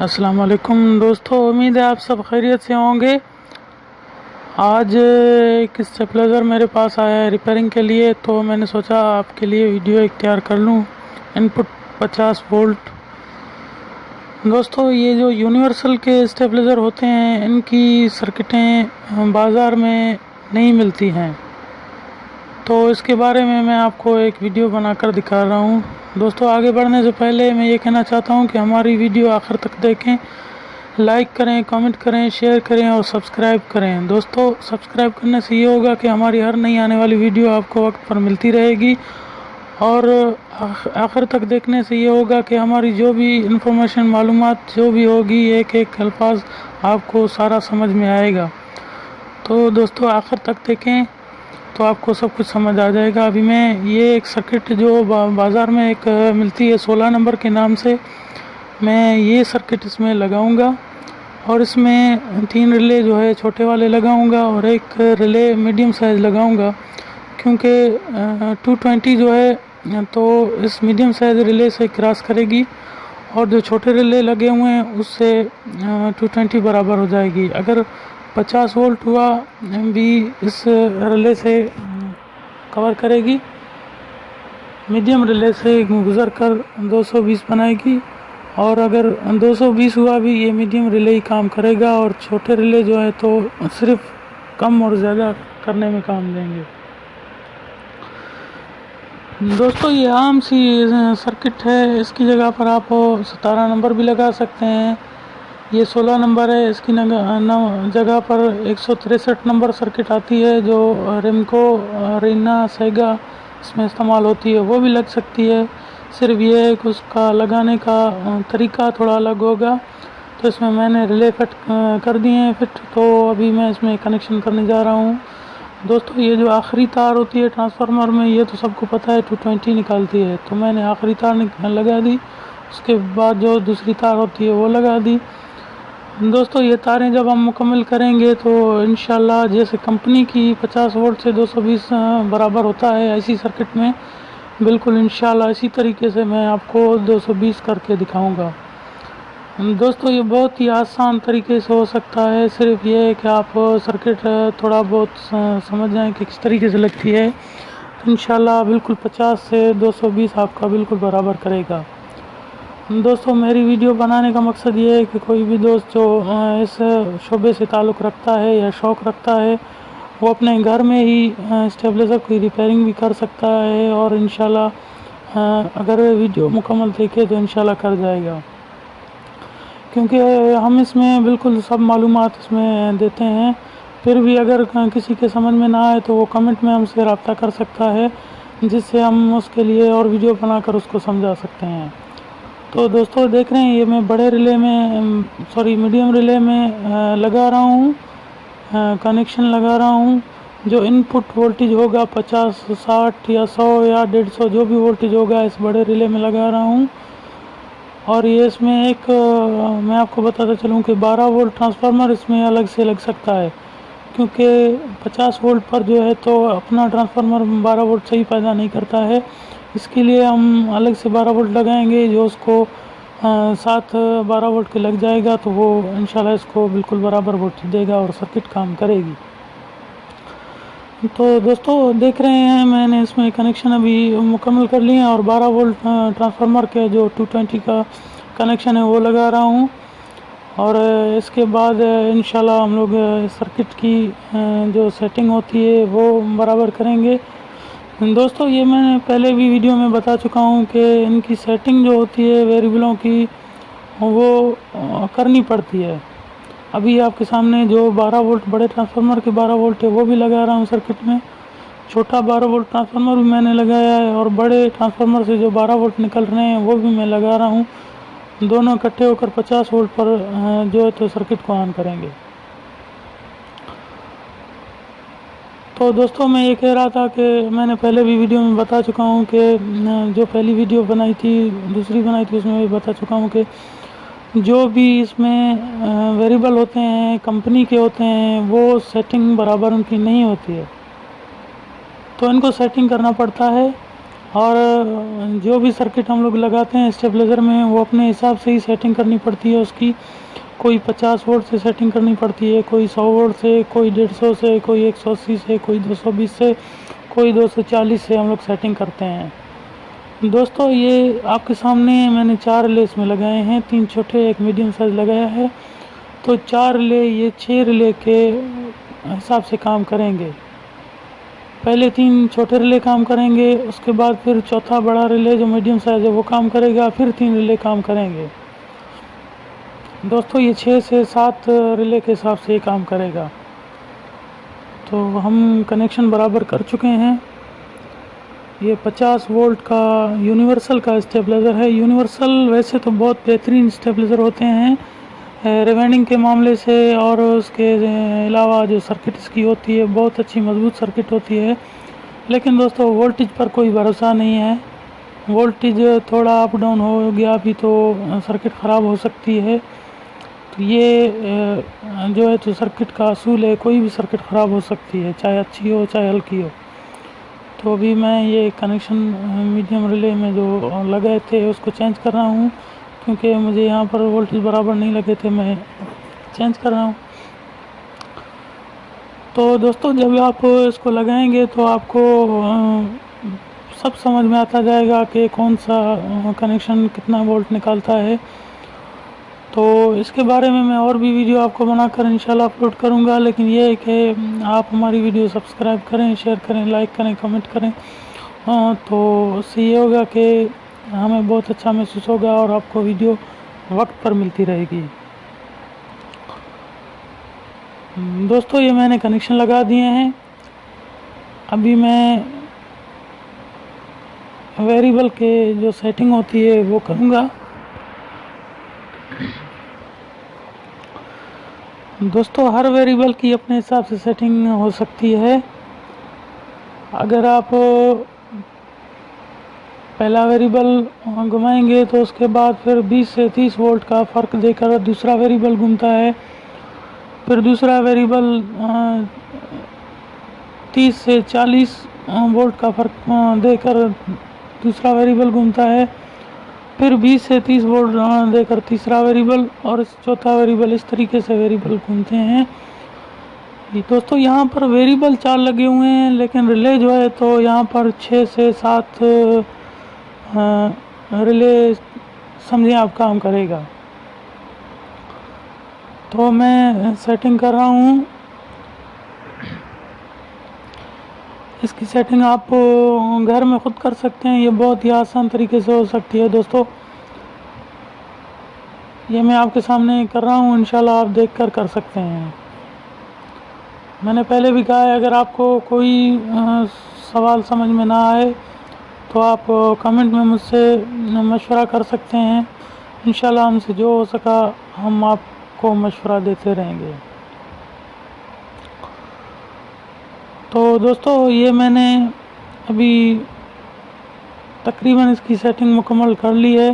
अस्सलाम वालेकुम दोस्तों, उम्मीद है आप सब खैरियत से होंगे। आज एक स्टेबलाइज़र मेरे पास आया है रिपेयरिंग के लिए, तो मैंने सोचा आपके लिए वीडियो एक तैयार कर लूँ। Input 50 volt. दोस्तों, ये जो यूनिवर्सल के स्टेबलाइज़र होते हैं, इनकी सर्किटें बाज़ार में नहीं मिलती हैं, तो इसके बारे में मैं आपको एक वीडियो बनाकर दिखा रहा हूँ। दोस्तों, आगे बढ़ने से पहले मैं ये कहना चाहता हूँ कि हमारी वीडियो आखिर तक देखें, लाइक करें, कमेंट करें, शेयर करें और सब्सक्राइब करें। दोस्तों, सब्सक्राइब करने से ये होगा कि हमारी हर नई आने वाली वीडियो आपको वक्त पर मिलती रहेगी, और आखिर तक देखने से ये होगा कि हमारी जो भी इंफॉर्मेशन, मालूमात जो भी होगी, एक एक अल्फाज आपको सारा समझ में आएगा। तो दोस्तों, आखिर तक देखें तो आपको सब कुछ समझ आ जाएगा। अभी मैं ये एक सर्किट जो बाज़ार में एक मिलती है 16 नंबर के नाम से, मैं ये सर्किट इसमें लगाऊंगा, और इसमें 3 रिले जो है छोटे वाले लगाऊंगा और एक रिले मीडियम साइज़ लगाऊंगा, क्योंकि 220 जो है तो इस मीडियम साइज़ रिले से क्रॉस करेगी, और जो छोटे रिले लगे हुए हैं उससे 220 बराबर हो जाएगी। अगर 50 वोल्ट हुआ भी इस रिले से कवर करेगी, मीडियम रिले से गुजर कर 220 बनाएगी, और अगर 220 हुआ भी ये मीडियम रिले ही काम करेगा, और छोटे रिले जो है तो सिर्फ कम और ज़्यादा करने में काम देंगे। दोस्तों, ये आम सी सर्किट है, इसकी जगह पर आप 17 नंबर भी लगा सकते हैं। ये 16 नंबर है, इसकी जगह पर 163 नंबर सर्किट आती है जो रिमको, रीना, सेगा इसमें इस्तेमाल होती है, वो भी लग सकती है। सिर्फ ये है कि उसका लगाने का तरीका थोड़ा अलग होगा। तो इसमें मैंने रिले फिट कर दिए हैं फिट, तो अभी मैं इसमें कनेक्शन करने जा रहा हूँ। दोस्तों, ये जो आखिरी तार होती है ट्रांसफार्मर में, ये तो सबको पता है 220 निकालती है, तो मैंने आखिरी तार लगा दी। उसके बाद जो दूसरी तार होती है वो लगा दी। दोस्तों, ये तारें जब हम मुकम्मल करेंगे तो इंशाल्लाह जैसे कंपनी की 50 वोल्ट से 220 बराबर होता है, ऐसी सर्किट में बिल्कुल इंशाल्लाह इसी तरीके से मैं आपको 220 करके दिखाऊंगा। दोस्तों, ये बहुत ही आसान तरीके से हो सकता है, सिर्फ ये है कि आप सर्किट थोड़ा बहुत समझ जाएं कि किस तरीके से लगती है, तो इंशाल्लाह बिल्कुल 50 से 220 आपका बिल्कुल बराबर करेगा। दोस्तों, मेरी वीडियो बनाने का मकसद ये है कि कोई भी दोस्त जो इस शोबे से ताल्लुक़ रखता है या शौक़ रखता है, वो अपने घर में ही स्टेबलाइज़र की रिपेयरिंग भी कर सकता है, और इंशाल्लाह अगर वीडियो मुकम्मल देखे तो इंशाल्लाह कर जाएगा, क्योंकि हम इसमें बिल्कुल सब मालूमात इसमें देते हैं। फिर भी अगर किसी के समझ में ना आए तो वो कमेंट में हमसे रब्ता कर सकता है, जिससे हम उसके लिए और वीडियो बनाकर उसको समझा सकते हैं। तो दोस्तों, देख रहे हैं ये मैं बड़े रिले में मीडियम रिले में लगा रहा हूँ, कनेक्शन लगा रहा हूँ। जो इनपुट वोल्टेज होगा 50, 60 या 100 या 150 जो भी वोल्टेज होगा इस बड़े रिले में लगा रहा हूँ। और ये इसमें एक मैं आपको बताता चलूँ कि 12 वोल्ट ट्रांसफार्मर इसमें अलग से लग सकता है, क्योंकि 50 वोल्ट पर जो है तो अपना ट्रांसफार्मर 12 वोल्ट सही पैदा नहीं करता है। इसके लिए हम अलग से 12 वोल्ट लगाएंगे, जो उसको साथ 12 वोल्ट के लग जाएगा, तो वो इंशाल्लाह इसको बिल्कुल बराबर वोल्टेज देगा और सर्किट काम करेगी। तो दोस्तों, देख रहे हैं मैंने इसमें कनेक्शन अभी मुकम्मल कर लिए हैं, और 12 वोल्ट ट्रांसफार्मर के जो 220 का कनेक्शन है वो लगा रहा हूँ, और इसके बाद इंशाल्लाह हम लोग सर्किट की जो सेटिंग होती है वो बराबर करेंगे। दोस्तों, ये मैंने पहले भी वीडियो में बता चुका हूँ कि इनकी सेटिंग जो होती है वेरिएबलों की, वो करनी पड़ती है। अभी आपके सामने जो 12 वोल्ट बड़े ट्रांसफार्मर के 12 वोल्ट है वो भी लगा रहा हूँ सर्किट में। छोटा 12 वोल्ट ट्रांसफार्मर भी मैंने लगाया है, और बड़े ट्रांसफार्मर से जो 12 वोल्ट निकल रहे हैं वो भी मैं लगा रहा हूँ। दोनों इकट्ठे होकर 50 वोल्ट पर जो है तो सर्किट को ऑन करेंगे। तो दोस्तों, मैं ये कह रहा था कि मैंने पहले भी वीडियो में बता चुका हूँ कि जो पहली वीडियो बनाई थी, दूसरी बनाई थी, उसमें भी बता चुका हूँ कि जो भी इसमें वेरिएबल होते हैं कंपनी के होते हैं, वो सेटिंग बराबर उनकी नहीं होती है, तो इनको सेटिंग करना पड़ता है। और जो भी सर्किट हम लोग लगाते हैं स्टेबलाइज़र में वो अपने हिसाब से ही सेटिंग करनी पड़ती है उसकी। कोई 50 वोल्ट से सेटिंग करनी पड़ती है, कोई 100 वोल्ट से, कोई 150 से, कोई 180 से, कोई 220 से, कोई 240 से हम लोग सेटिंग करते हैं। दोस्तों ये आपके सामने मैंने 4 रिले इसमें लगाए हैं, 3 छोटे एक मीडियम साइज़ लगाया है। तो 4 रिले ये 6 रिले के हिसाब से काम करेंगे। पहले 3 छोटे रिले काम करेंगे, उसके बाद फिर चौथा बड़ा रिले जो मीडियम साइज़ है वो काम करेगा, फिर 3 रिले काम करेंगे। दोस्तों ये 6 से 7 रिले के हिसाब से ये काम करेगा। तो हम कनेक्शन बराबर कर चुके हैं। ये 50 वोल्ट का यूनिवर्सल का स्टेबलाइज़र है। यूनिवर्सल वैसे तो बहुत बेहतरीन स्टेबलाइज़र होते हैं रिवाइंडिंग के मामले से, और उसके अलावा जो सर्किट इसकी होती है बहुत अच्छी मजबूत सर्किट होती है। लेकिन दोस्तों वोल्टेज पर कोई भरोसा नहीं है, वोल्टेज थोड़ा अप डाउन हो गया भी तो सर्किट ख़राब हो सकती है। तो ये जो है तो सर्किट का असूल है, कोई भी सर्किट ख़राब हो सकती है, चाहे अच्छी हो चाहे हल्की हो। तो अभी मैं ये कनेक्शन मीडियम रिले में जो लगाए थे उसको चेंज कर रहा हूँ, क्योंकि मुझे यहाँ पर वोल्टेज बराबर नहीं लगे थे, मैं चेंज कर रहा हूँ। तो दोस्तों जब आप इसको लगाएंगे तो आपको सब समझ में आता जाएगा कि कौन सा कनेक्शन कितना वोल्ट निकालता है। तो इसके बारे में मैं और भी वीडियो आपको बनाकर इंशाल्लाह अपलोड करूँगा। लेकिन ये है कि आप हमारी वीडियो सब्सक्राइब करें, शेयर करें, लाइक करें, कमेंट करें। तो उससे ये होगा कि हमें बहुत अच्छा महसूस होगा और आपको वीडियो वक्त पर मिलती रहेगी। दोस्तों ये मैंने कनेक्शन लगा दिए हैं। अभी मैं वेरिएबल के जो सेटिंग होती है वो करूँगा। दोस्तों हर वेरिएबल की अपने हिसाब से सेटिंग हो सकती है। अगर आप पहला वेरिएबल घुमाएंगे तो उसके बाद फिर 20 से 30 वोल्ट का फ़र्क देकर दूसरा वेरिएबल घूमता है, फिर दूसरा वेरिएबल 30 से 40 वोल्ट का फ़र्क देकर दूसरा वेरिएबल घूमता है, फिर 20 से 30 वोल्ट देकर तीसरा वेरिएबल, और चौथा वेरिएबल। इस तरीके से वेरिएबल घूमते हैं। दोस्तों यहाँ पर वेरिएबल 4 लगे हुए हैं, लेकिन रिले जो है तो यहाँ पर 6 से 7 रिले समझें आप काम करेगा। तो मैं सेटिंग कर रहा हूँ। इसकी सेटिंग आप घर में ख़ुद कर सकते हैं, ये बहुत ही आसान तरीके से हो सकती है। दोस्तों ये मैं आपके सामने कर रहा हूँ, इंशाल्लाह आप देखकर कर सकते हैं। मैंने पहले भी कहा है, अगर आपको कोई सवाल समझ में ना आए तो आप कमेंट में मुझसे मशवरा कर सकते हैं। इंशाल्लाह हमसे जो हो सका हम आपको मशवरा देते रहेंगे। तो दोस्तों ये मैंने अभी तकरीबन इसकी सेटिंग मुकम्मल कर ली है।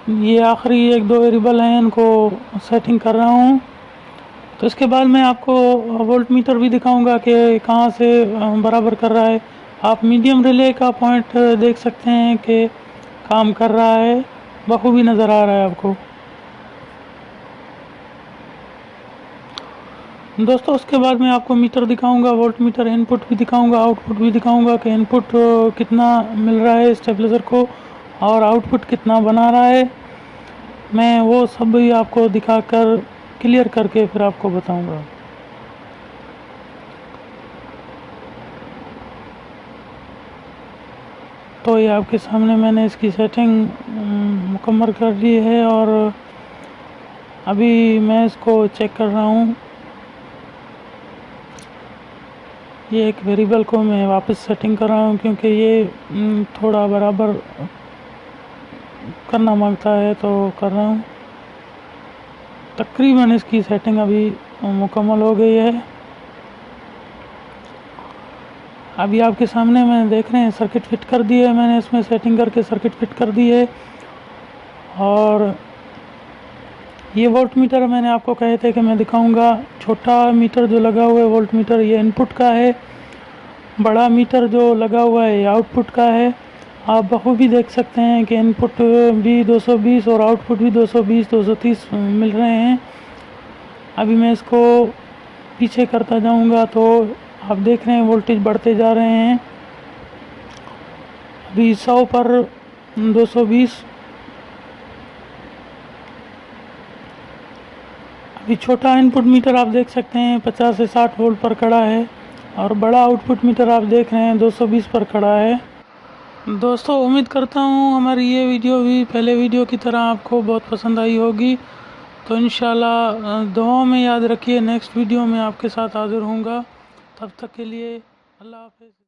ये आखिरी 1-2 वेरिएबल हैं, इनको सेटिंग कर रहा हूँ। तो इसके बाद मैं आपको वोल्ट मीटर भी दिखाऊंगा कि कहाँ से बराबर कर रहा है। आप मीडियम रिले का पॉइंट देख सकते हैं कि काम कर रहा है, बखूबी नज़र आ रहा है आपको। दोस्तों उसके बाद मैं आपको मीटर दिखाऊंगा, वोल्ट मीटर, इनपुट भी दिखाऊंगा, आउटपुट भी दिखाऊंगा कि इनपुट कितना मिल रहा है स्टेबलाइज़र को और आउटपुट कितना बना रहा है। मैं वो सब भी आपको दिखाकर क्लियर करके फिर आपको बताऊंगा। तो ये आपके सामने मैंने इसकी सेटिंग मुकम्मल कर ली है और अभी मैं इसको चेक कर रहा हूँ। ये एक वेरिएबल को मैं वापस सेटिंग कर रहा हूँ, क्योंकि ये थोड़ा बराबर करना मांगता है तो कर रहा हूँ। तकरीबन इसकी सेटिंग अभी मुकम्मल हो गई है। अभी आपके सामने मैं देख रहे हैं सर्किट फिट कर दी है, मैंने इसमें सेटिंग करके सर्किट फिट कर दी है। और ये वोल्ट मीटर मैंने आपको कहे थे कि मैं दिखाऊंगा। छोटा मीटर जो लगा हुआ है वोल्ट मीटर, ये इनपुट का है। बड़ा मीटर जो लगा हुआ है ये आउटपुट का है। आप बखूबी देख सकते हैं कि इनपुट भी 220 और आउटपुट भी 220 230 मिल रहे हैं। अभी मैं इसको पीछे करता जाऊंगा तो आप देख रहे हैं वोल्टेज बढ़ते जा रहे हैं। अभी 100 पर 220। अभी छोटा इनपुट मीटर आप देख सकते हैं 50 से 60 वोल्ट पर खड़ा है और बड़ा आउटपुट मीटर आप देख रहे हैं 220 पर खड़ा है। दोस्तों उम्मीद करता हूँ हमारी ये वीडियो भी पहले वीडियो की तरह आपको बहुत पसंद आई होगी। तो इंशाल्लाह दुआओं में याद रखिए, नेक्स्ट वीडियो में आपके साथ हाज़िर होऊंगा। तब तक के लिए अल्लाह हाफ़िज़।